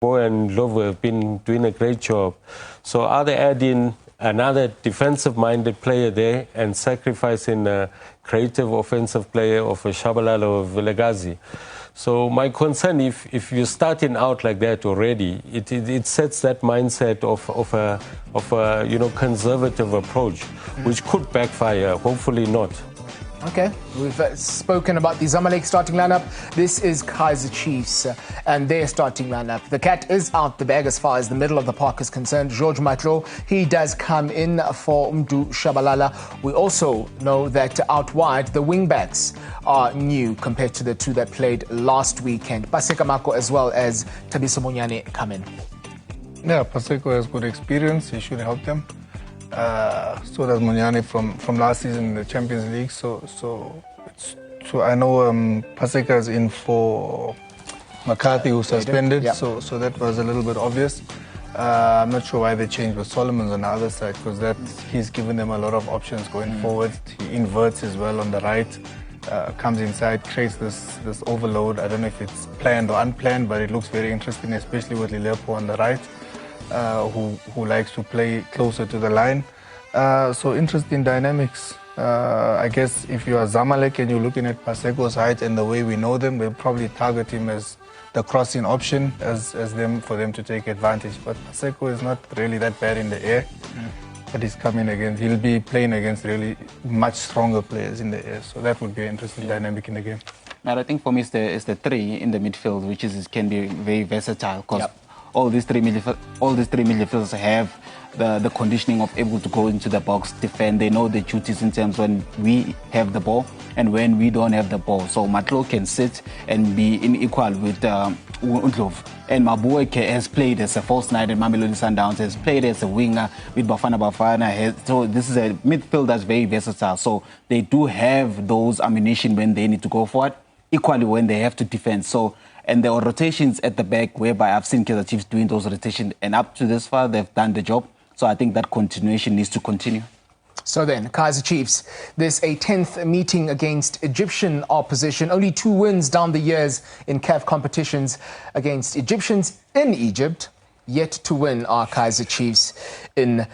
Boy and Lovo have been doing a great job. So are they adding another defensive-minded player there and sacrificing a creative offensive player of a Shabalala or Vilagazi? So my concern, if you're starting out like that already, it sets that mindset of a conservative approach, which could backfire. Hopefully not. Okay, we've spoken about the Zamalek starting lineup. This is Kaizer Chiefs and their starting lineup. The cat is out the bag as far as the middle of the park is concerned. George Matlo, he does come in for Mdu Shabalala. We also know that out wide, the wingbacks are new compared to the two that played last weekend. Paseka Mako as well as Thabiso Monyane come in. Yeah, Paseko has good experience. He should help them. So does Monyane from last season in the Champions League. So I know Paseka is in for McCarthy, who suspended. Yeah. So that was a little bit obvious. I'm not sure why they changed with Solomon's on the other side, because he's given them a lot of options going forward. He inverts as well on the right, comes inside, creates this overload. I don't know if it's planned or unplanned, but it looks very interesting, especially with Lilepo on the right. Who likes to play closer to the line. So interesting dynamics. I guess if you are Zamalek and you're looking at Paseko's height and the way we know them, they'll probably target him as the crossing option for them to take advantage. But Paseko is not really that bad in the air. But he'll be playing against really much stronger players in the air. So that would be an interesting dynamic in the game. Now, I think for me it's the three in the midfield, which can be very versatile, because all these three midfielders have the conditioning of able to go into the box, defend. They know the duties in terms when we have the ball and when we don't have the ball. So Matlo can sit and be in equal with Undlov. And Mabueke has played as a false nine, and Mamelodi Sundowns has played as a winger with Bafana. So this is a midfield that's very versatile. So they do have those ammunition when they need to go forward, equally when they have to defend. So, and there are rotations at the back whereby I've seen Kaizer Chiefs doing those rotations, and up to this far, they've done the job. So I think that continuation needs to continue. So then, Kaizer Chiefs, this a 10th meeting against Egyptian opposition. Only 2 wins down the years in CAF competitions against Egyptians in Egypt. Yet to win are Kaizer Chiefs in,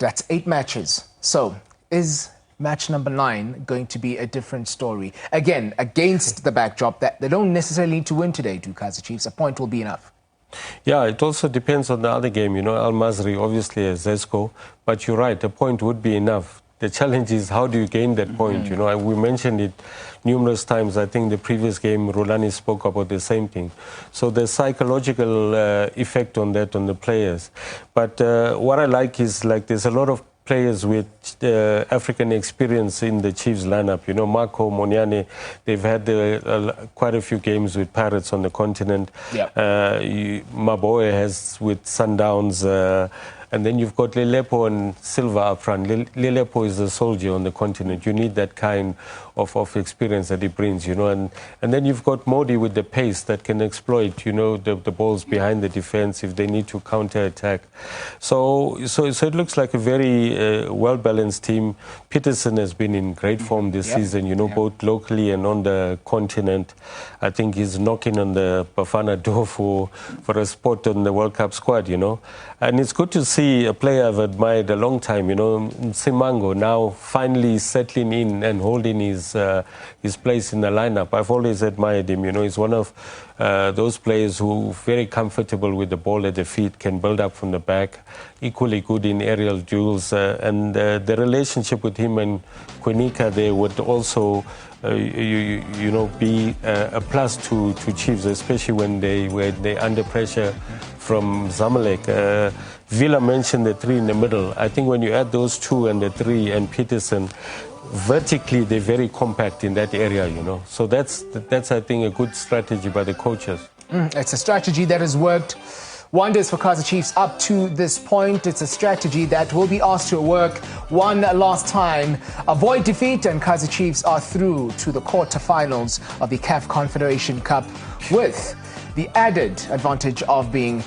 that's 8 matches. So is match number 9 going to be a different story? Again, against the backdrop that they don't necessarily need to win today, do Kaizer Chiefs. A point will be enough. Yeah, it also depends on the other game. Al Masri obviously has Zesco, but you're right, a point would be enough. The challenge is how do you gain that point? We mentioned it numerous times. I think the previous game, Rulani spoke about the same thing. So there's psychological effect on that, on the players. But what I like is there's a lot of players with African experience in the Chiefs lineup. Marco, Monyane, they've had quite a few games with Pirates on the continent. Maboe has with Sundowns. And then you've got Lilepo and Silva up front. Lilepo is a soldier on the continent. You need that kind of experience that he brings, And then you've got Modi with the pace that can exploit, the balls behind the defense if they need to counter-attack. So it looks like a very well-balanced team. Peterson has been in great form this season, both locally and on the continent. I think he's knocking on the Bafana door for a spot on the World Cup squad, And it's good to see a player I've admired a long time, Simango, now finally settling in and holding his place in the lineup. I've always admired him. He's one of those players who very comfortable with the ball at the feet, can build up from the back, equally good in aerial duels. And the relationship with him and Quinica there would also be a plus to Chiefs, especially when they're under pressure from Zamalek. Villa mentioned the 3 in the middle. I think when you add those 2 and the 3 and Peterson, vertically they're very compact in that area, So that's I think a good strategy by the coaches. It's a strategy that has worked wonders for Kaizer Chiefs up to this point. It's a strategy that will be asked to work one last time. Avoid defeat, and Kaizer Chiefs are through to the quarterfinals of the CAF Confederation Cup with the added advantage of being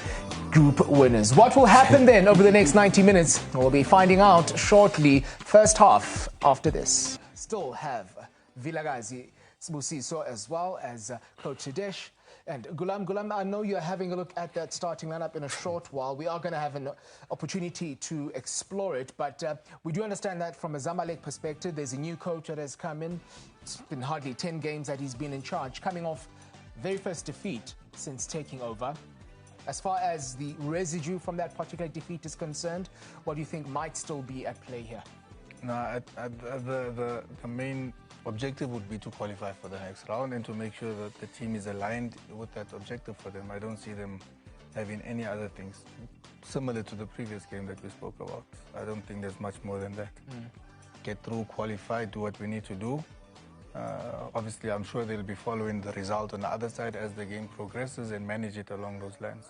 group winners. What will happen then over the next 90 minutes? We'll be finding out shortly. First half after this. Still have Vilagazi Sbusiso as well as Coach Sidesh And Gulam, I know you're having a look at that starting lineup in a short while. We are going to have an opportunity to explore it, but we do understand that from a Zamalek perspective, there's a new coach that has come in. It's been hardly 10 games that he's been in charge, coming off very first defeat since taking over. As far as the residue from that particular defeat is concerned, what do you think might still be at play here? No, the main objective would be to qualify for the next round and to make sure that the team is aligned with that objective for them. I don't see them having any other things similar to the previous game that we spoke about. I don't think there's much more than that. Get through, qualify, do what we need to do. Obviously, I'm sure they'll be following the result on the other side as the game progresses and manage it along those lines.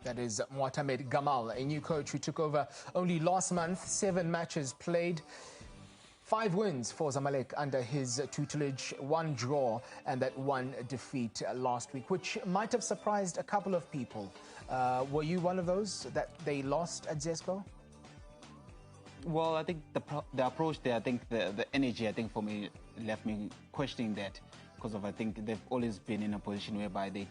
That is Mohamed Gamal, a new coach who took over only last month. 7 matches played, 5 wins for Zamalek under his tutelage, 1 draw and that 1 defeat last week, which might have surprised a couple of people. Were you one of those that they lost at Zesco? Well, I think the approach there, I think the energy, I think for me, left me questioning that, because of I think they've always been in a position whereby they're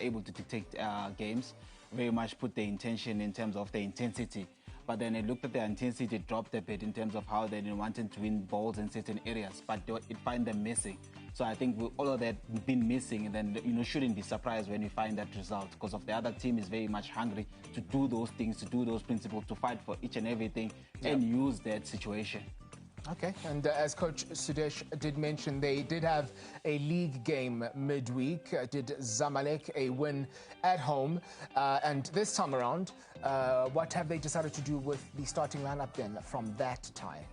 able to dictate games, very much put the intention in terms of the intensity. But then I looked at their intensity, dropped a bit in terms of how they wanted to win balls in certain areas, but it find them missing. So I think with all of that been missing, then shouldn't be surprised when you find that result, because of the other team is very much hungry to do those things, to do those principles, to fight for each and everything, and use that situation. Okay, and as Coach Sudesh did mention, they did have a league game midweek, did Zamalek a win at home, and this time around, what have they decided to do with the starting lineup then from that tie?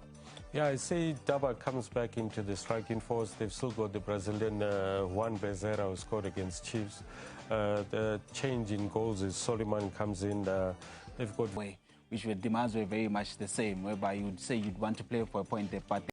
Yeah, I say Daba comes back into the striking force. They've still got the Brazilian Juan Bezerra who scored against Chiefs. The change in goals is Soliman comes in. They've got... Which demands were very much the same, whereby you'd say you'd want to play for a point there, but